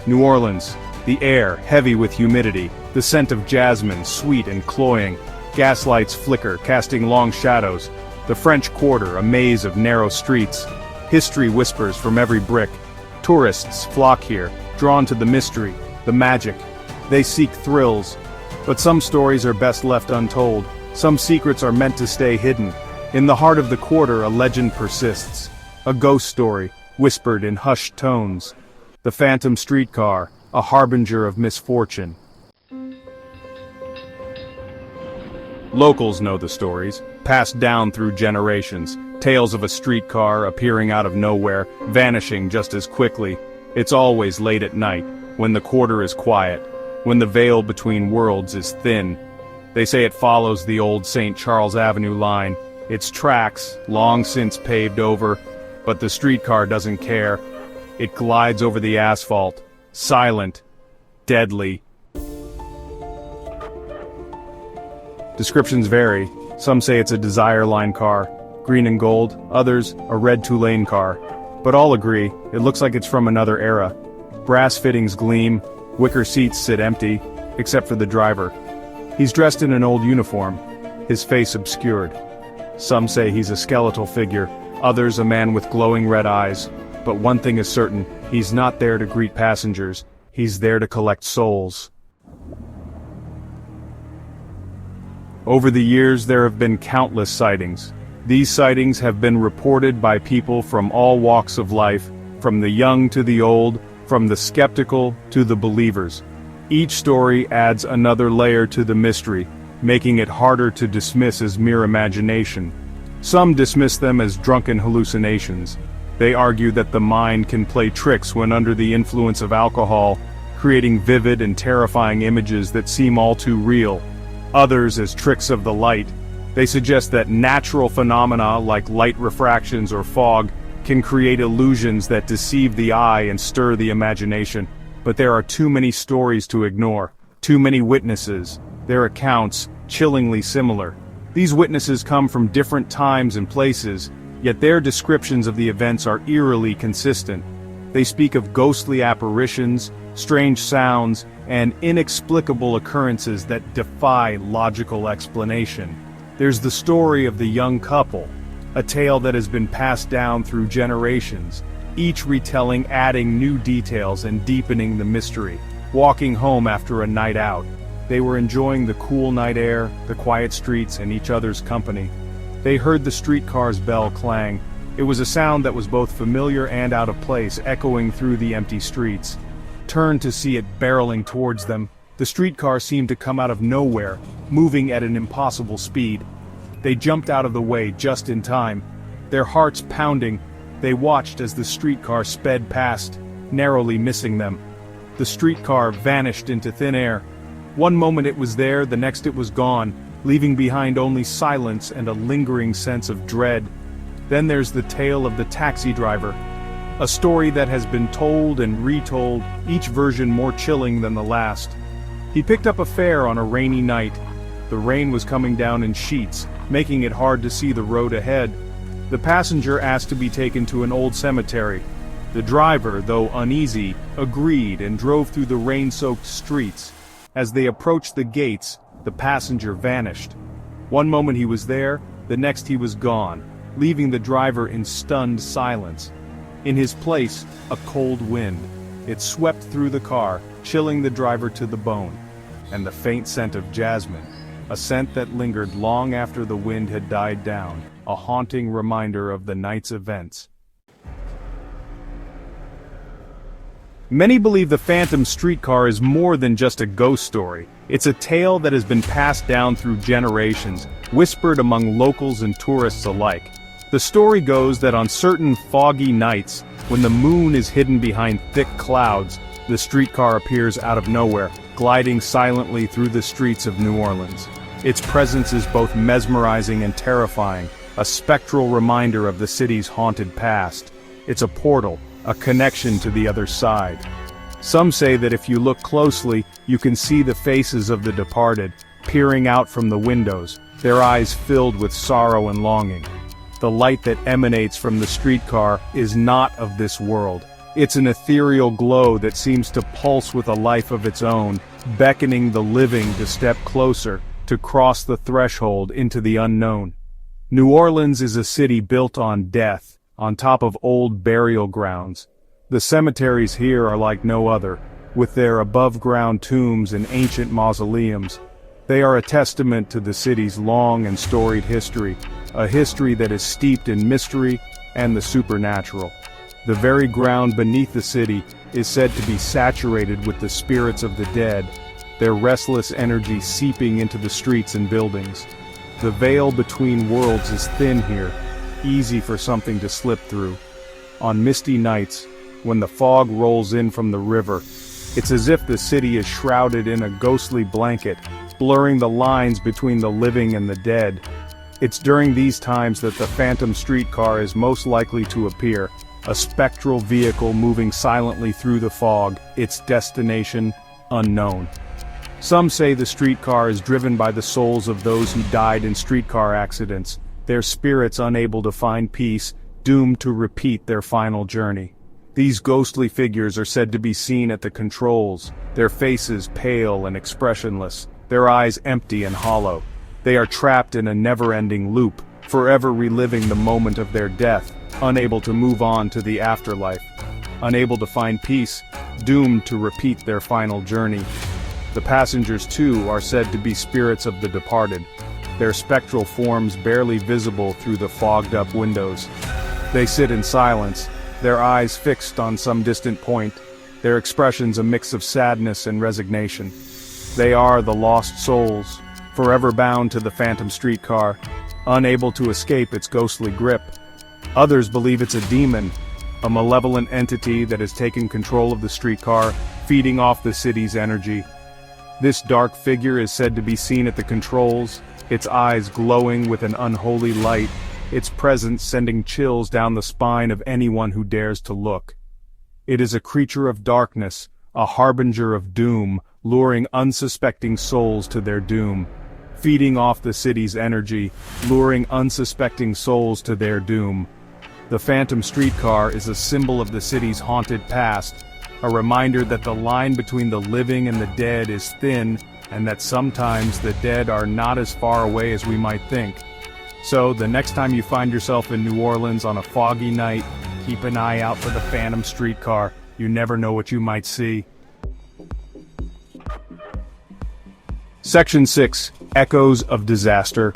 New Orleans, the air heavy with humidity, the scent of jasmine sweet and cloying, gaslights flicker casting long shadows, the French Quarter a maze of narrow streets, history whispers from every brick, tourists flock here, drawn to the mystery, the magic, they seek thrills, but some stories are best left untold, some secrets are meant to stay hidden. In the heart of the quarter a legend persists, a ghost story, whispered in hushed tones. The phantom streetcar, a harbinger of misfortune. Locals know the stories, passed down through generations, tales of a streetcar appearing out of nowhere, vanishing just as quickly. It's always late at night, when the quarter is quiet, when the veil between worlds is thin. They say it follows the old St. Charles Avenue line, its tracks, long since paved over, but the streetcar doesn't care. It glides over the asphalt, silent, deadly. Descriptions vary. Some say it's a Desire Line car, green and gold, others, a red Tulane car. But all agree, it looks like it's from another era. Brass fittings gleam, wicker seats sit empty, except for the driver. He's dressed in an old uniform, his face obscured. Some say he's a skeletal figure, others a man with glowing red eyes. But one thing is certain, he's not there to greet passengers, he's there to collect souls. Over the years there have been countless sightings. These sightings have been reported by people from all walks of life, from the young to the old, from the skeptical to the believers. Each story adds another layer to the mystery, making it harder to dismiss as mere imagination. Some dismiss them as drunken hallucinations. They argue that the mind can play tricks when under the influence of alcohol, creating vivid and terrifying images that seem all too real. Others as tricks of the light. They suggest that natural phenomena like light refractions or fog can create illusions that deceive the eye and stir the imagination. But there are too many stories to ignore, too many witnesses, their accounts chillingly similar. These witnesses come from different times and places, yet their descriptions of the events are eerily consistent. They speak of ghostly apparitions, strange sounds, and inexplicable occurrences that defy logical explanation. There's the story of the young couple, a tale that has been passed down through generations, each retelling adding new details and deepening the mystery. Walking home after a night out, they were enjoying the cool night air, the quiet streets, and each other's company. They heard the streetcar's bell clang. It was a sound that was both familiar and out of place, echoing through the empty streets. Turned to see it barreling towards them. The streetcar seemed to come out of nowhere, moving at an impossible speed. They jumped out of the way just in time. Their hearts pounding, they watched as the streetcar sped past, narrowly missing them. The streetcar vanished into thin air. One moment it was there, the next it was gone, leaving behind only silence and a lingering sense of dread. Then there's the tale of the taxi driver, a story that has been told and retold, each version more chilling than the last. He picked up a fare on a rainy night. The rain was coming down in sheets, making it hard to see the road ahead. The passenger asked to be taken to an old cemetery. The driver, though uneasy, agreed and drove through the rain-soaked streets. As they approached the gates, the passenger vanished. One moment he was there, the next he was gone, leaving the driver in stunned silence. In his place, a cold wind. It swept through the car, chilling the driver to the bone. And the faint scent of jasmine, a scent that lingered long after the wind had died down, a haunting reminder of the night's events. Many believe the phantom streetcar is more than just a ghost story. It's a tale that has been passed down through generations, whispered among locals and tourists alike. The story goes that on certain foggy nights, when the moon is hidden behind thick clouds, the streetcar appears out of nowhere, gliding silently through the streets of New Orleans. Its presence is both mesmerizing and terrifying, a spectral reminder of the city's haunted past. It's a portal, a connection to the other side. Some say that if you look closely, you can see the faces of the departed, peering out from the windows, their eyes filled with sorrow and longing. The light that emanates from the streetcar is not of this world. It's an ethereal glow that seems to pulse with a life of its own, beckoning the living to step closer, to cross the threshold into the unknown. New Orleans is a city built on death, on top of old burial grounds. The cemeteries here are like no other, with their above-ground tombs and ancient mausoleums. They are a testament to the city's long and storied history, a history that is steeped in mystery and the supernatural. The very ground beneath the city is said to be saturated with the spirits of the dead, their restless energy seeping into the streets and buildings. The veil between worlds is thin here, easy for something to slip through. On misty nights, when the fog rolls in from the river, it's as if the city is shrouded in a ghostly blanket, blurring the lines between the living and the dead. It's during these times that the phantom streetcar is most likely to appear, a spectral vehicle moving silently through the fog, its destination unknown. Some say the streetcar is driven by the souls of those who died in streetcar accidents, their spirits unable to find peace, doomed to repeat their final journey. These ghostly figures are said to be seen at the controls, their faces pale and expressionless, their eyes empty and hollow. They are trapped in a never-ending loop, forever reliving the moment of their death, unable to move on to the afterlife. Unable to find peace, doomed to repeat their final journey. The passengers, too, are said to be spirits of the departed, their spectral forms barely visible through the fogged-up windows. They sit in silence, their eyes fixed on some distant point, their expressions a mix of sadness and resignation. They are the lost souls, forever bound to the phantom streetcar, unable to escape its ghostly grip. Others believe it's a demon, a malevolent entity that has taken control of the streetcar, feeding off the city's energy. This dark figure is said to be seen at the controls, its eyes glowing with an unholy light, its presence sending chills down the spine of anyone who dares to look. It is a creature of darkness, a harbinger of doom, luring unsuspecting souls to their doom. Feeding off the city's energy, luring unsuspecting souls to their doom. The phantom streetcar is a symbol of the city's haunted past, a reminder that the line between the living and the dead is thin, and that sometimes the dead are not as far away as we might think. So, the next time you find yourself in New Orleans on a foggy night, keep an eye out for the phantom streetcar. You never know what you might see. Section 6. Echoes of Disaster.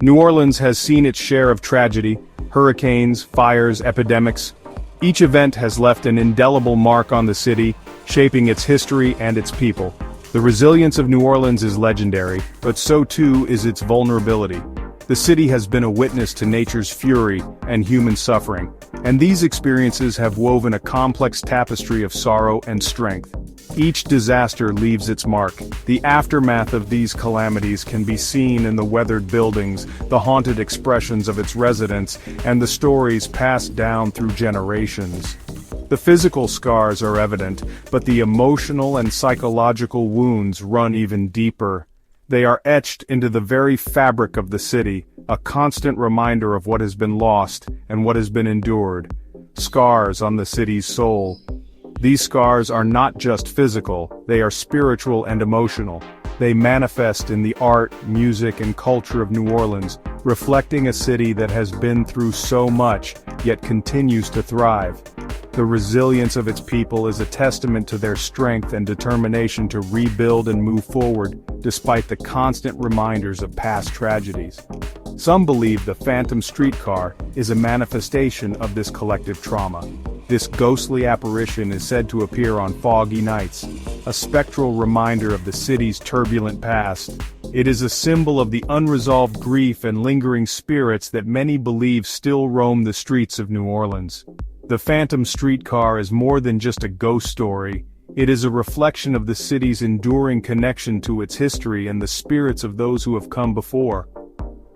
New Orleans has seen its share of tragedy, hurricanes, fires, epidemics. Each event has left an indelible mark on the city, shaping its history and its people. The resilience of New Orleans is legendary, but so too is its vulnerability. The city has been a witness to nature's fury and human suffering, and these experiences have woven a complex tapestry of sorrow and strength. Each disaster leaves its mark. The aftermath of these calamities can be seen in the weathered buildings, the haunted expressions of its residents, and the stories passed down through generations. The physical scars are evident, but the emotional and psychological wounds run even deeper. They are etched into the very fabric of the city, a constant reminder of what has been lost and what has been endured. Scars on the city's soul. These scars are not just physical, they are spiritual and emotional. They manifest in the art, music, and culture of New Orleans, reflecting a city that has been through so much, yet continues to thrive. The resilience of its people is a testament to their strength and determination to rebuild and move forward, despite the constant reminders of past tragedies. Some believe the phantom streetcar is a manifestation of this collective trauma. This ghostly apparition is said to appear on foggy nights, a spectral reminder of the city's turbulent past. It is a symbol of the unresolved grief and lingering spirits that many believe still roam the streets of New Orleans. The phantom streetcar is more than just a ghost story. It is a reflection of the city's enduring connection to its history and the spirits of those who have come before.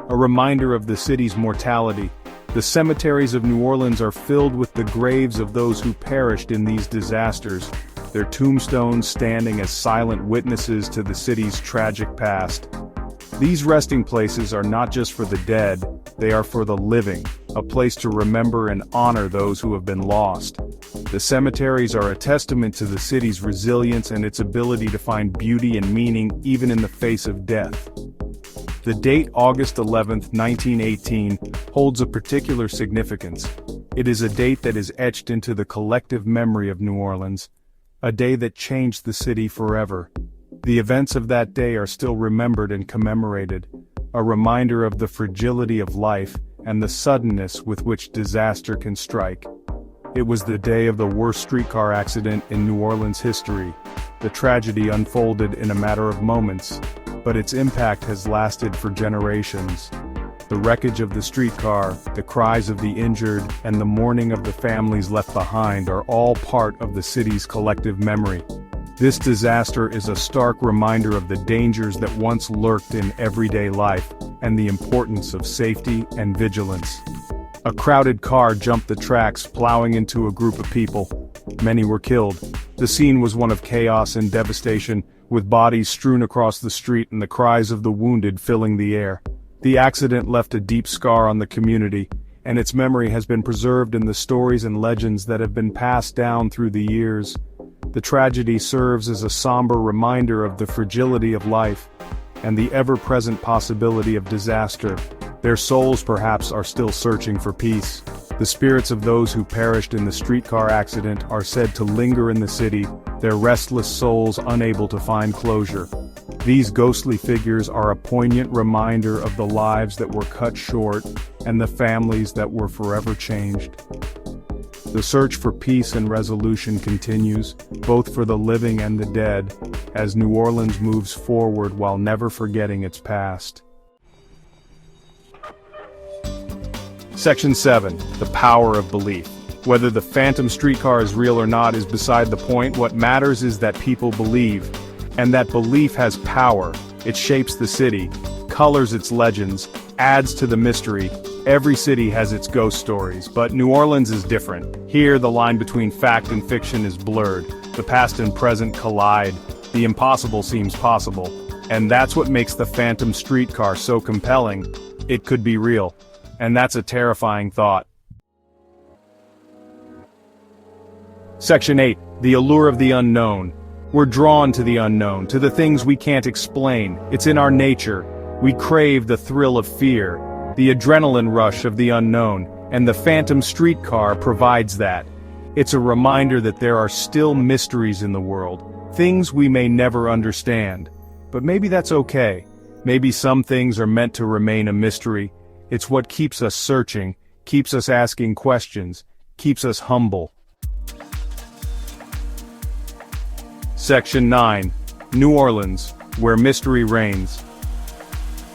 A reminder of the city's mortality. The cemeteries of New Orleans are filled with the graves of those who perished in these disasters, their tombstones standing as silent witnesses to the city's tragic past. These resting places are not just for the dead, they are for the living, a place to remember and honor those who have been lost. The cemeteries are a testament to the city's resilience and its ability to find beauty and meaning even in the face of death. The date August 11, 1918, holds a particular significance. It is a date that is etched into the collective memory of New Orleans, a day that changed the city forever. The events of that day are still remembered and commemorated, a reminder of the fragility of life and the suddenness with which disaster can strike. It was the day of the worst streetcar accident in New Orleans history. The tragedy unfolded in a matter of moments, but its impact has lasted for generations. The wreckage of the streetcar, the cries of the injured, and the mourning of the families left behind are all part of the city's collective memory. This disaster is a stark reminder of the dangers that once lurked in everyday life, and the importance of safety and vigilance. A crowded car jumped the tracks, plowing into a group of people. Many were killed. The scene was one of chaos and devastation, with bodies strewn across the street and the cries of the wounded filling the air. The accident left a deep scar on the community, and its memory has been preserved in the stories and legends that have been passed down through the years. The tragedy serves as a somber reminder of the fragility of life, and the ever-present possibility of disaster. Their souls perhaps are still searching for peace. The spirits of those who perished in the streetcar accident are said to linger in the city, their restless souls unable to find closure. These ghostly figures are a poignant reminder of the lives that were cut short and the families that were forever changed. The search for peace and resolution continues, both for the living and the dead, as New Orleans moves forward while never forgetting its past. Section 7. The Power of Belief. Whether the phantom streetcar is real or not is beside the point. What matters is that people believe. And that belief has power. It shapes the city, colors its legends, adds to the mystery. Every city has its ghost stories, but New Orleans is different. Here, the line between fact and fiction is blurred. The past and present collide. The impossible seems possible. And that's what makes the phantom streetcar so compelling. It could be real. And that's a terrifying thought. Section 8. The Allure of the Unknown. We're drawn to the unknown, to the things we can't explain. It's in our nature. We crave the thrill of fear, the adrenaline rush of the unknown, and the phantom streetcar provides that. It's a reminder that there are still mysteries in the world, things we may never understand. But maybe that's okay. Maybe some things are meant to remain a mystery. It's what keeps us searching, keeps us asking questions, keeps us humble. Section 9. New Orleans, where mystery reigns.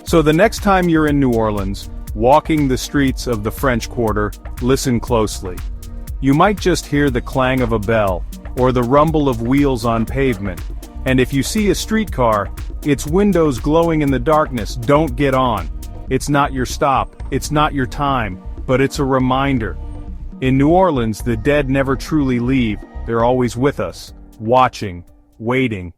So the next time you're in New Orleans, walking the streets of the French Quarter, listen closely. You might just hear the clang of a bell, or the rumble of wheels on pavement. And if you see a streetcar, its windows glowing in the darkness, don't get on. It's not your stop, it's not your time, but it's a reminder. In New Orleans, the dead never truly leave, they're always with us, watching, waiting,